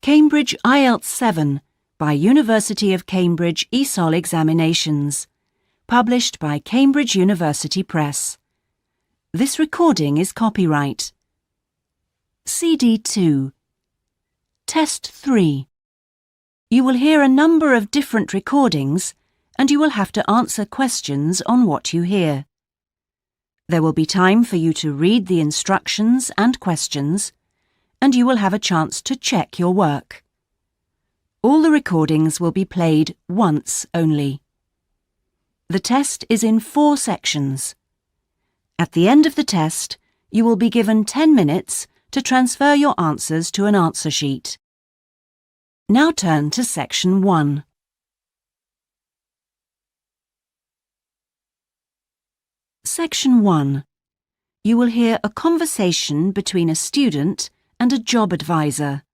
Cambridge IELTS 7 by University of Cambridge ESOL Examinations, published by Cambridge University Press. This recording is copyright. CD 2. Test 3. You will hear a number of different recordings and you will have to answer questions on what you hear. There will be time for you to read the instructions and questions, and you will have a chance to check your work. All the recordings will be played once only. The test is in 4 sections. At the end of the test, you will be given 10 minutes to transfer your answers to an answer sheet. Now turn to Section 1. Section 1. You will hear a conversation between a student and a job advisor.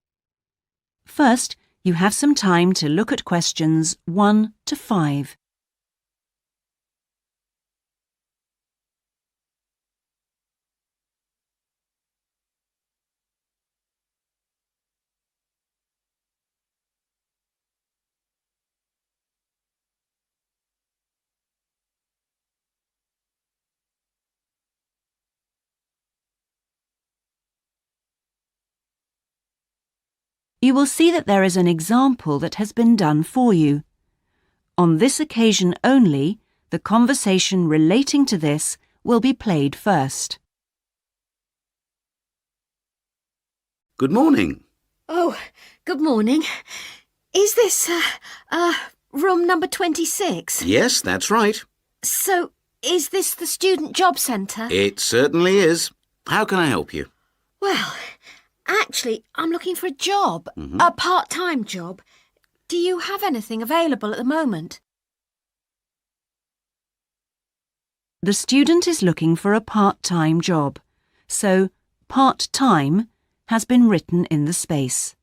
First, you have some time to look at questions 1 to 5. You will see that there is an example that has been done for you. On this occasion only, the conversation relating to this will be played first. Good morning. Oh, good morning. Is this, room number 26? Yes, that's right. So, is this the Student Job Centre? It certainly is. How can I help you? Well, actually, I'm looking for a job, a part-time job. Do you have anything available at the moment? The student is looking for a part-time job, so part-time has been written in the space.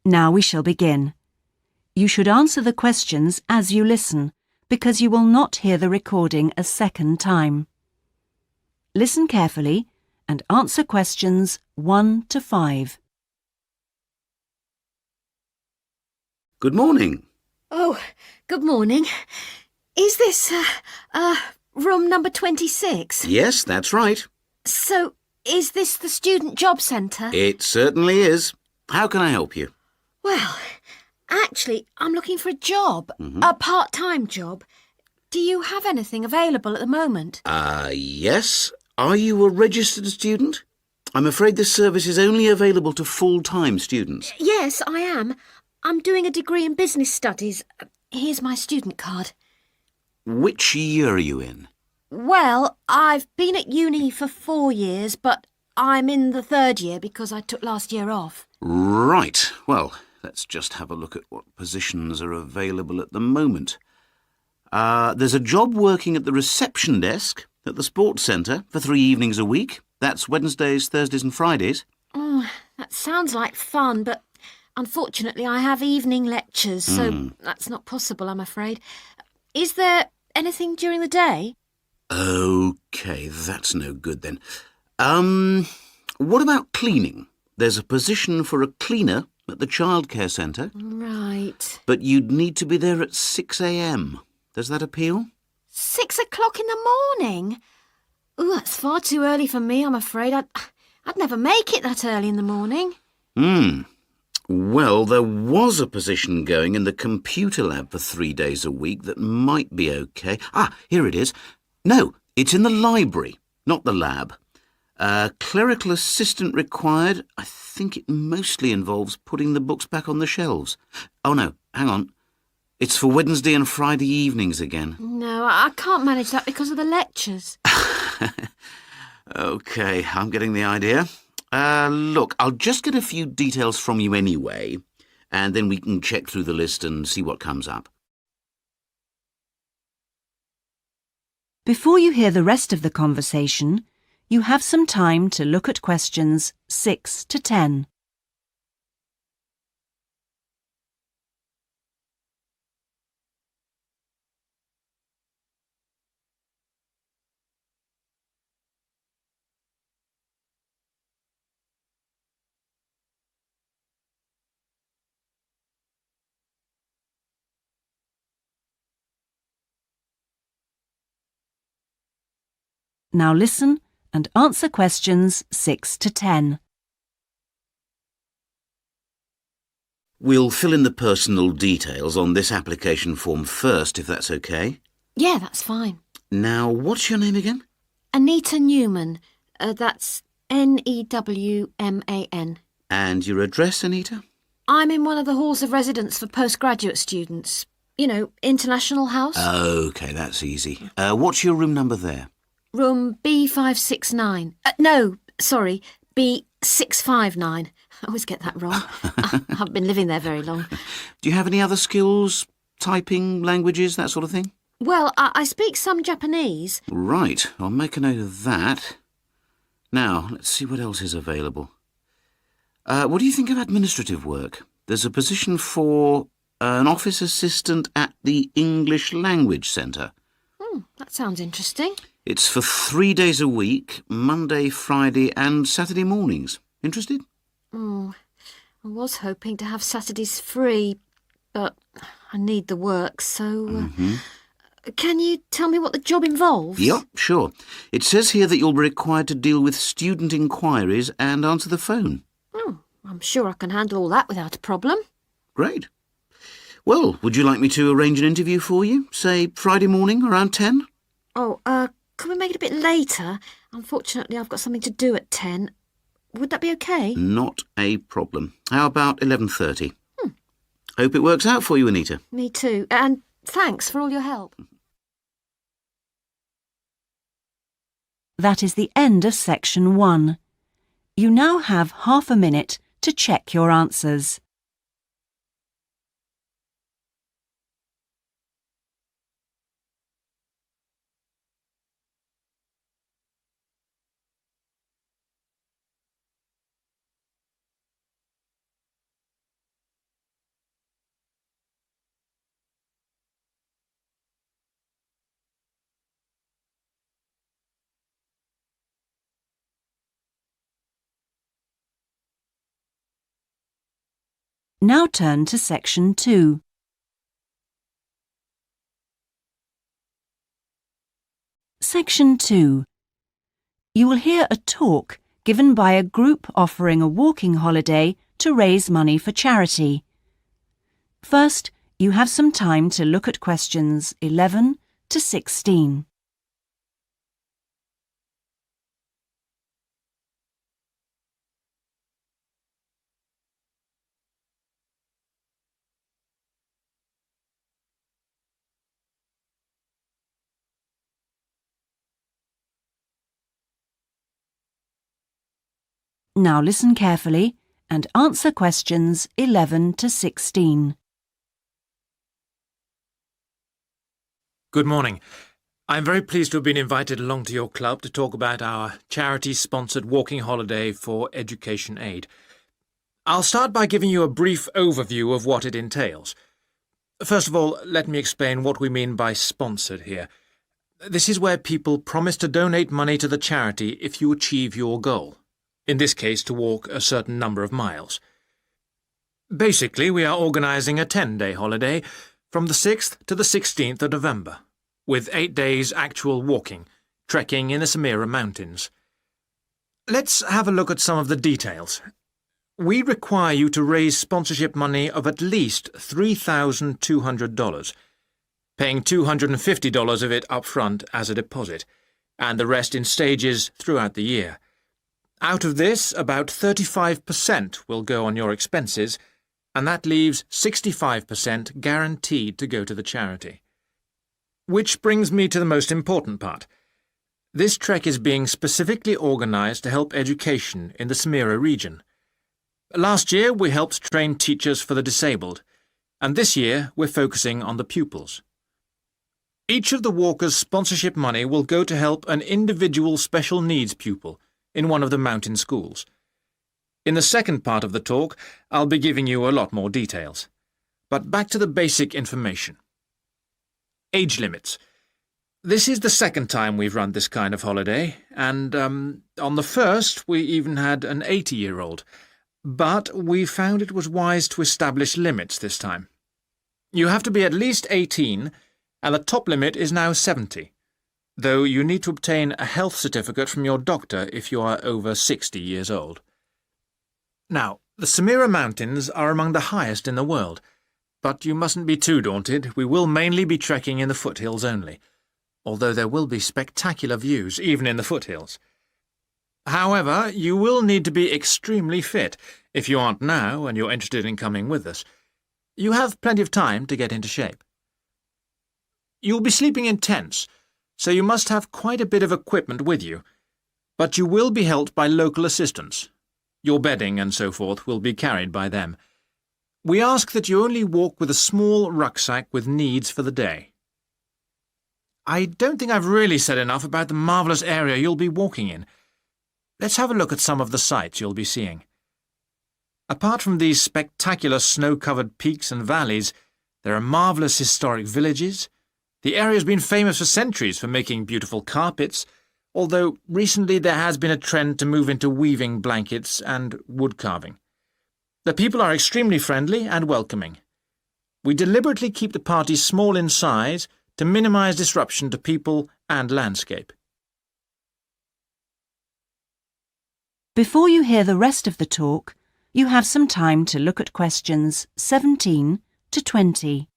Now we shall begin. You should answer the questions as you listen, because you will not hear the recording a second time. Listen carefully and answer questions 1 to 5. Good morning. Oh, good morning. Is this, room number 26? Yes, that's right. So, is this the Student Job Centre? It certainly is. How can I help you? Well, actually, I'm looking for a job, a part-time job. Do you have anything available at the moment? Yes. Are you a registered student? I'm afraid this service is only available to full-time students. Yes, I am. I'm doing a degree in business studies. Here's my student card. Which year are you in? Well, I've been at uni for 4 years, but I'm in the 3rd year because I took last year off. Right. Well, let's just have a look at what positions are available at the moment. There's a job working at the reception desk at the sports centre for 3 evenings a week. That's Wednesdays, Thursdays and Fridays. That sounds like fun, but unfortunately I have evening lectures, so that's not possible, I'm afraid. Is there anything during the day? OK, that's no good then. What about cleaning? There's a position for a cleaner at the childcare centre. Right. But you'd need to be there at 6 a.m. Does that appeal? 6 o'clock in the morning? Ooh, that's far too early for me, I'm afraid. I'd never make it that early in the morning. Well, there was a position going in the computer lab for 3 days a week that might be OK. Here it is. No, it's in the library, not the lab. Clerical assistant required. I think it mostly involves putting the books back on the shelves. Oh, no, hang on. It's for Wednesday and Friday evenings again. No, I can't manage that because of the lectures. OK, I'm getting the idea. Look, I'll just get a few details from you anyway, and then we can check through the list and see what comes up. Before you hear the rest of the conversation, you have some time to look at questions 6 to 10. Now listen and answer questions 6 to 10. We'll fill in the personal details on this application form first, if that's okay. Yeah, that's fine. Now, what's your name again? Anita Newman. That's Newman. And your address, Anita? I'm in one of the halls of residence for postgraduate students. You know, International House. OK, that's easy. What's your room number there? Room B569. No, sorry, B659. I always get that wrong. I haven't been living there very long. Do you have any other skills? Typing, languages, that sort of thing? Well, I speak some Japanese. Right, I'll make a note of that. Now, let's see what else is available. What do you think of administrative work? There's a position for an office assistant at the English Language Centre. That sounds interesting. It's for 3 days a week, Monday, Friday and Saturday mornings. Interested? I was hoping to have Saturdays free, but I need the work, so... Can you tell me what the job involves? Yep, sure. It says here that you'll be required to deal with student inquiries and answer the phone. I'm sure I can handle all that without a problem. Great. Well, would you like me to arrange an interview for you? Say Friday morning around 10? Can we make it a bit later? Unfortunately, I've got something to do at 10. Would that be okay? Not a problem. How about 11:30? Hope it works out for you, Anita. Me too. And thanks for all your help. That is the end of section 1. You now have half a minute to check your answers. Now turn to section 2. Section 2. You will hear a talk given by a group offering a walking holiday to raise money for charity. First, you have some time to look at questions 11 to 16. Now listen carefully and answer questions 11 to 16. Good morning. I'm very pleased to have been invited along to your club to talk about our charity-sponsored walking holiday for education aid. I'll start by giving you a brief overview of what it entails. First of all, let me explain what we mean by sponsored here. This is where people promise to donate money to the charity if you achieve your goal. In this case, to walk a certain number of miles. Basically, we are organising a 10-day holiday from the 6th to the 16th of November, with 8 days actual walking, trekking in the Samira Mountains. Let's have a look at some of the details. We require you to raise sponsorship money of at least $3,200, paying $250 of it up front as a deposit, and the rest in stages throughout the year. Out of this, about 35% will go on your expenses, and that leaves 65% guaranteed to go to the charity. Which brings me to the most important part. This trek is being specifically organised to help education in the Samira region. Last year, we helped train teachers for the disabled, and this year we're focusing on the pupils. Each of the walkers' sponsorship money will go to help an individual special needs pupil in one of the mountain schools. In the second part of the talk, I'll be giving you a lot more details. But back to the basic information. Age limits. This is the second time we've run this kind of holiday, and on the first we even had an 80-year-old. But we found it was wise to establish limits this time. You have to be at least 18, and the top limit is now 70. though you need to obtain a health certificate from your doctor if you are over 60 years old. Now, the Samira Mountains are among the highest in the world, but you mustn't be too daunted. We will mainly be trekking in the foothills only, although there will be spectacular views even in the foothills. However, you will need to be extremely fit if you aren't now and you're interested in coming with us. You have plenty of time to get into shape. You'll be sleeping in tents, so you must have quite a bit of equipment with you, but you will be helped by local assistants. Your bedding and so forth will be carried by them. We ask that you only walk with a small rucksack with needs for the day. I don't think I've really said enough about the marvellous area you'll be walking in. Let's have a look at some of the sights you'll be seeing. Apart from these spectacular snow-covered peaks and valleys, there are marvellous historic villages. The area's been famous for centuries for making beautiful carpets, although recently there has been a trend to move into weaving blankets and wood carving. The people are extremely friendly and welcoming. We deliberately keep the party small in size to minimise disruption to people and landscape. Before you hear the rest of the talk, you have some time to look at questions 17 to 20.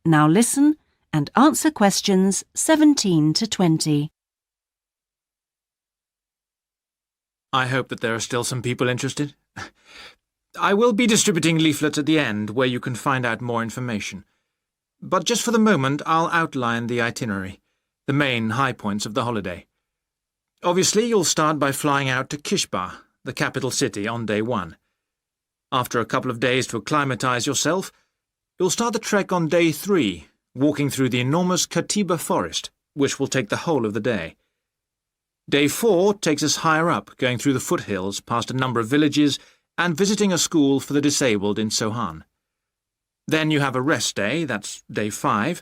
Now listen and answer questions 17 to 20. I hope that there are still some people interested. I will be distributing leaflets at the end where you can find out more information. But just for the moment, I'll outline the itinerary, the main high points of the holiday. Obviously, you'll start by flying out to Kishba, the capital city, on day 1. After a couple of days to acclimatise yourself, you'll start the trek on day 3, walking through the enormous Katiba forest, which will take the whole of the day. Day 4 takes us higher up, going through the foothills, past a number of villages, and visiting a school for the disabled in Sohan. Then you have a rest day, that's day 5,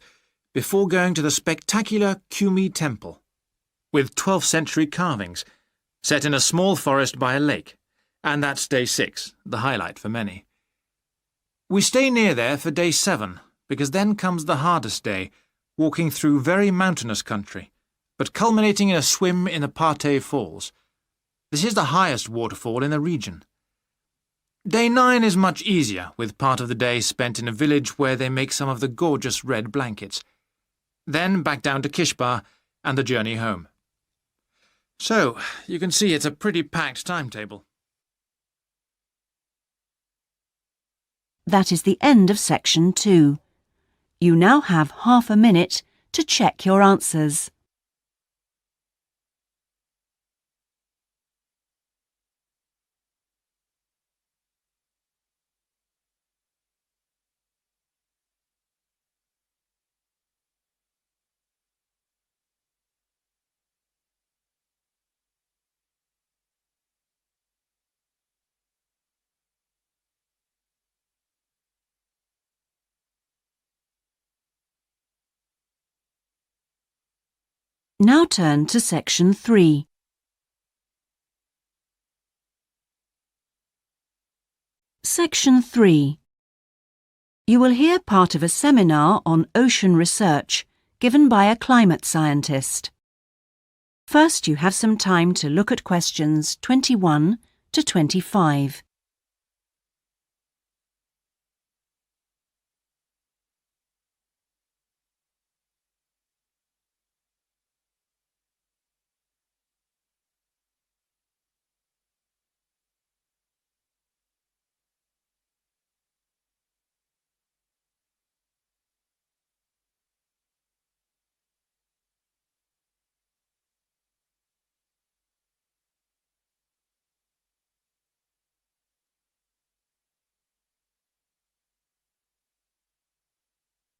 before going to the spectacular Kumi Temple, with 12th century carvings, set in a small forest by a lake, and that's day 6, the highlight for many. We stay near there for day 7, because then comes the hardest day, walking through very mountainous country, but culminating in a swim in the Pate Falls. This is the highest waterfall in the region. Day 9 is much easier, with part of the day spent in a village where they make some of the gorgeous red blankets. Then back down to Kishba and the journey home. So, you can see it's a pretty packed timetable. That is the end of section 2. You now have half a minute to check your answers. Now turn to section 3. Section 3. You will hear part of a seminar on ocean research given by a climate scientist. First, you have some time to look at questions 21 to 25.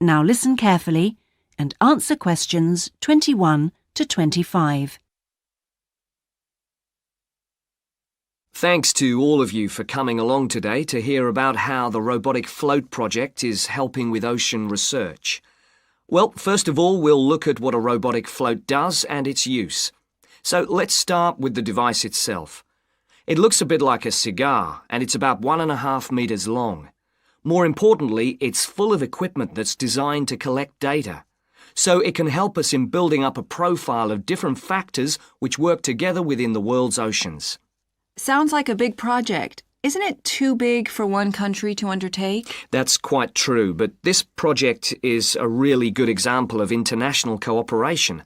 Now listen carefully and answer questions 21 to 25. Thanks to all of you for coming along today to hear about how the Robotic Float project is helping with ocean research. Well, first of all, we'll look at what a robotic float does and its use. So let's start with the device itself. It looks a bit like a cigar, and it's about 1.5 meters long. More importantly, it's full of equipment that's designed to collect data. So it can help us in building up a profile of different factors which work together within the world's oceans. Sounds like a big project. Isn't it too big for one country to undertake? That's quite true, but this project is a really good example of international cooperation.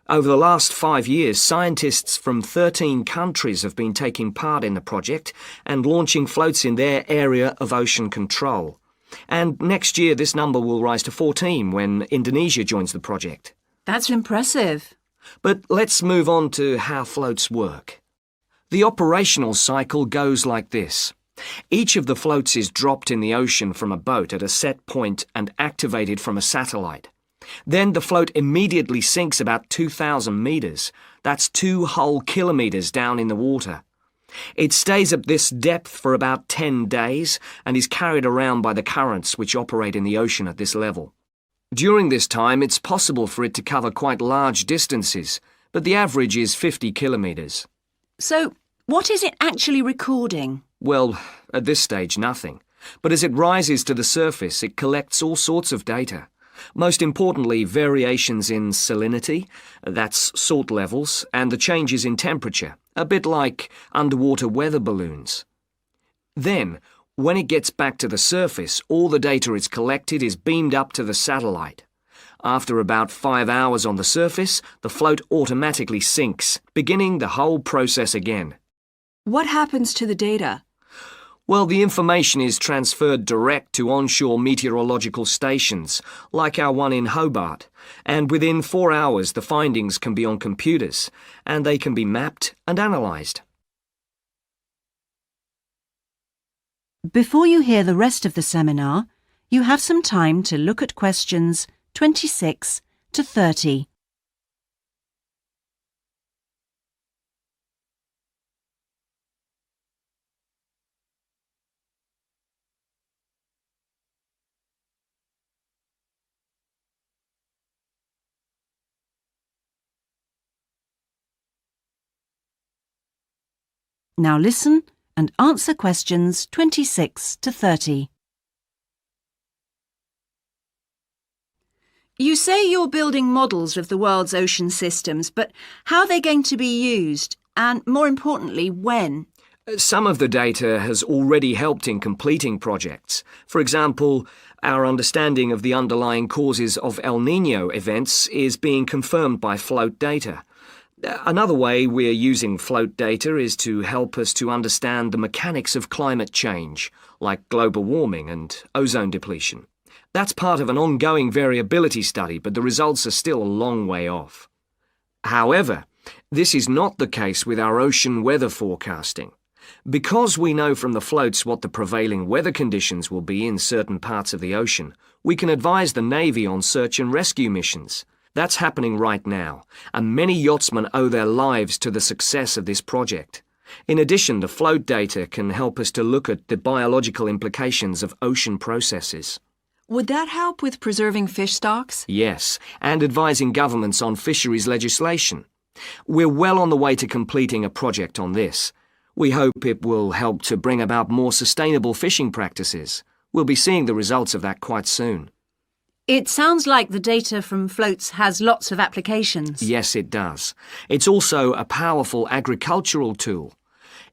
Over the last 5 years, scientists from 13 countries have been taking part in the project and launching floats in their area of ocean control. And next year, this number will rise to 14 when Indonesia joins the project. That's impressive. But let's move on to how floats work. The operational cycle goes like this. Each of the floats is dropped in the ocean from a boat at a set point and activated from a satellite. Then the float immediately sinks about 2,000 meters. That's 2 whole kilometers down in the water. It stays at this depth for about 10 days and is carried around by the currents which operate in the ocean at this level. During this time, it's possible for it to cover quite large distances, but the average is 50 kilometers. So, what is it actually recording? Well, at this stage, nothing. But as it rises to the surface, it collects all sorts of data. Most importantly, variations in salinity, that's salt levels, and the changes in temperature, a bit like underwater weather balloons. Then, when it gets back to the surface, all the data it's collected is beamed up to the satellite. After about 5 hours on the surface, the float automatically sinks, beginning the whole process again. What happens to the data? Well, the information is transferred direct to onshore meteorological stations, like our one in Hobart, and within 4 hours the findings can be on computers, and they can be mapped and analysed. Before you hear the rest of the seminar, you have some time to look at questions 26 to 30. Now listen and answer questions 26 to 30. You say you're building models of the world's ocean systems, but how are they going to be used? And more importantly, when? Some of the data has already helped in completing projects. For example, our understanding of the underlying causes of El Niño events is being confirmed by float data. Another way we're using float data is to help us to understand the mechanics of climate change, like global warming and ozone depletion. That's part of an ongoing variability study, but the results are still a long way off. However, this is not the case with our ocean weather forecasting. Because we know from the floats what the prevailing weather conditions will be in certain parts of the ocean, we can advise the Navy on search and rescue missions. That's happening right now, and many yachtsmen owe their lives to the success of this project. In addition, the float data can help us to look at the biological implications of ocean processes. Would that help with preserving fish stocks? Yes, and advising governments on fisheries legislation. We're well on the way to completing a project on this. We hope it will help to bring about more sustainable fishing practices. We'll be seeing the results of that quite soon. It sounds like the data from floats has lots of applications. Yes, it does. It's also a powerful agricultural tool.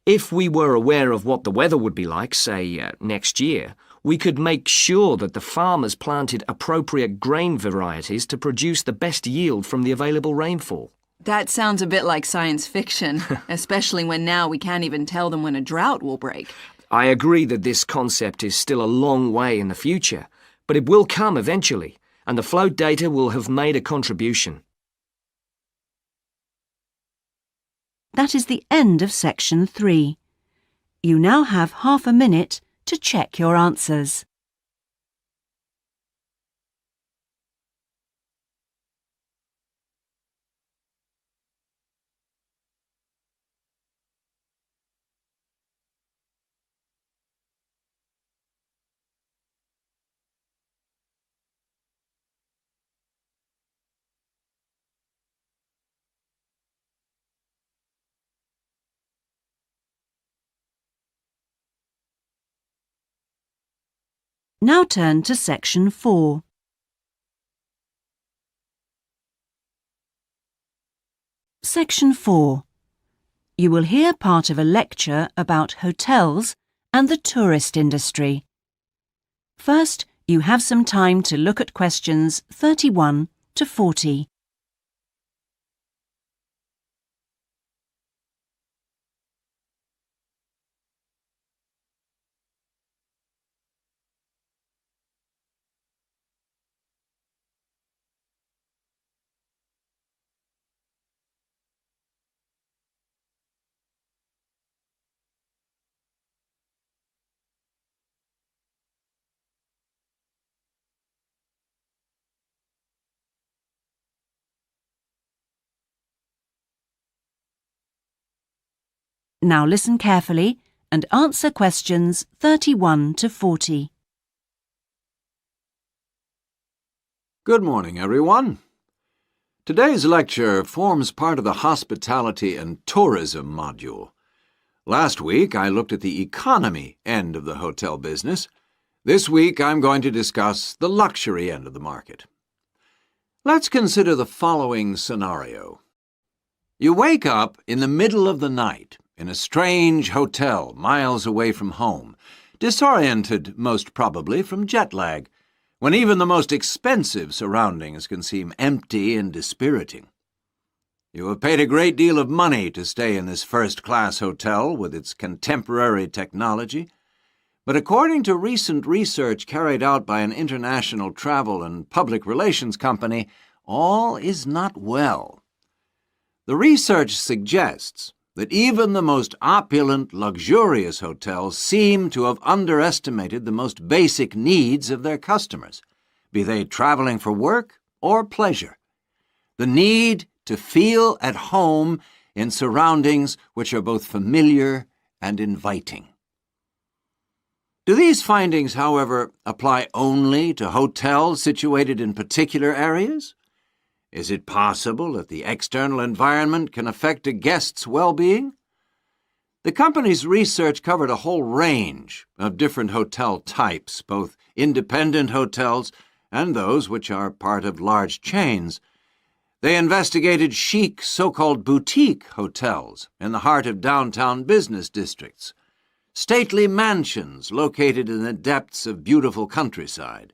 If we were aware of what the weather would be like, say, next year, we could make sure that the farmers planted appropriate grain varieties to produce the best yield from the available rainfall. That sounds a bit like science fiction, especially when now we can't even tell them when a drought will break. I agree that this concept is still a long way in the future, but it will come eventually, and the float data will have made a contribution. That is the end of section 3. You now have half a minute to check your answers. Now turn to Section 4. Section 4. You will hear part of a lecture about hotels and the tourist industry. First, you have some time to look at questions 31 to 40. Now listen carefully and answer questions 31 to 40. Good morning, everyone. Today's lecture forms part of the Hospitality and Tourism module. Last week, I looked at the economy end of the hotel business. This week, I'm going to discuss the luxury end of the market. Let's consider the following scenario. You wake up in the middle of the night in a strange hotel miles away from home, disoriented most probably from jet lag, when even the most expensive surroundings can seem empty and dispiriting. You have paid a great deal of money to stay in this first-class hotel with its contemporary technology, but according to recent research carried out by an international travel and public relations company, all is not well. The research suggests that even the most opulent, luxurious hotels seem to have underestimated the most basic needs of their customers, be they traveling for work or pleasure. The need to feel at home in surroundings which are both familiar and inviting. Do these findings, however, apply only to hotels situated in particular areas? Is it possible that the external environment can affect a guest's well-being? The company's research covered a whole range of different hotel types, both independent hotels and those which are part of large chains. They investigated chic so-called boutique hotels in the heart of downtown business districts, stately mansions located in the depths of beautiful countryside,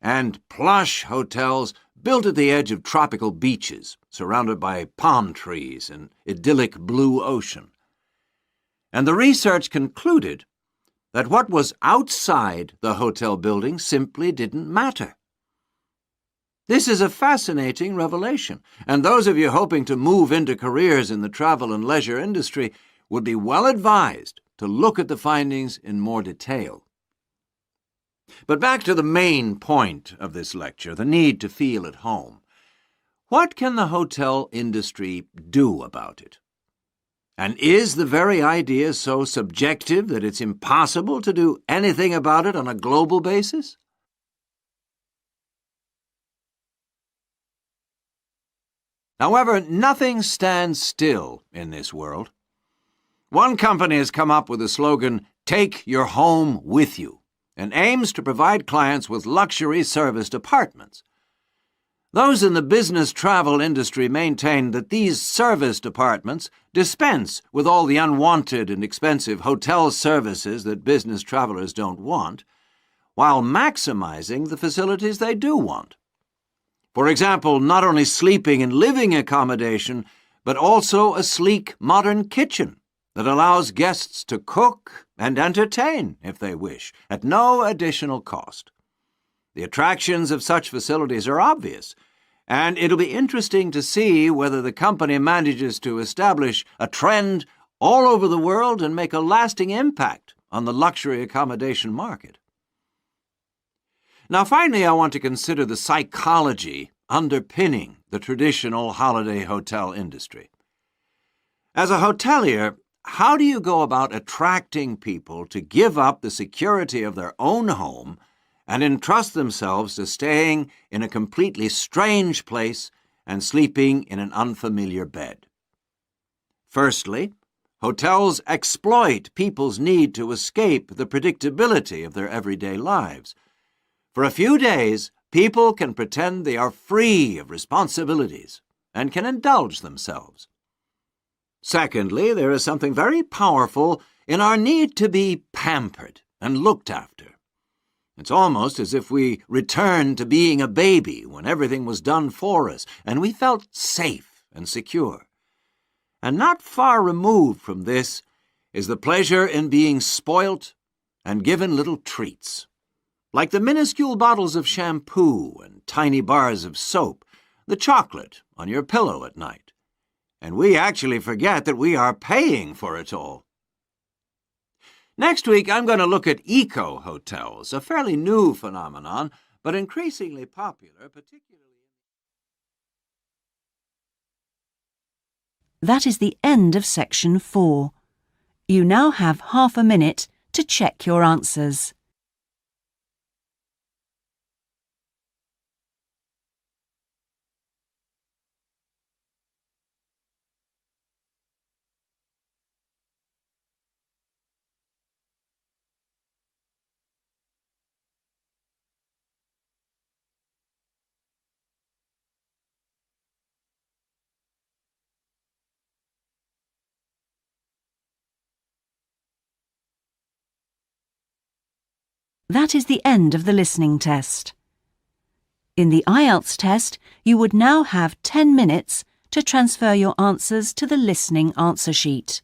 and plush hotels built at the edge of tropical beaches, surrounded by palm trees and idyllic blue ocean. And the research concluded that what was outside the hotel building simply didn't matter. This is a fascinating revelation, and those of you hoping to move into careers in the travel and leisure industry would be well advised to look at the findings in more detail. But back to the main point of this lecture, the need to feel at home. What can the hotel industry do about it? And is the very idea so subjective that it's impossible to do anything about it on a global basis? However, nothing stands still in this world. One company has come up with the slogan, "Take your home with you," and aims to provide clients with luxury serviced apartments. Those in the business travel industry maintain that these serviced apartments dispense with all the unwanted and expensive hotel services that business travelers don't want, while maximizing the facilities they do want. For example, not only sleeping and living accommodation, but also a sleek modern kitchen that allows guests to cook and entertain, if they wish, at no additional cost. The attractions of such facilities are obvious, and it'll be interesting to see whether the company manages to establish a trend all over the world and make a lasting impact on the luxury accommodation market. Now, finally, I want to consider the psychology underpinning the traditional holiday hotel industry. As a hotelier, how do you go about attracting people to give up the security of their own home and entrust themselves to staying in a completely strange place and sleeping in an unfamiliar bed? Firstly, hotels exploit people's need to escape the predictability of their everyday lives. For a few days, people can pretend they are free of responsibilities and can indulge themselves. Secondly, there is something very powerful in our need to be pampered and looked after. It's almost as if we returned to being a baby when everything was done for us and we felt safe and secure. And not far removed from this is the pleasure in being spoilt and given little treats, like the minuscule bottles of shampoo and tiny bars of soap, the chocolate on your pillow at night. And we actually forget that we are paying for it all. Next week, I'm going to look at eco-hotels, a fairly new phenomenon, but increasingly popular, particularly... That is the end of section 4. You now have half a minute to check your answers. That is the end of the listening test. In the IELTS test, you would now have 10 minutes to transfer your answers to the listening answer sheet.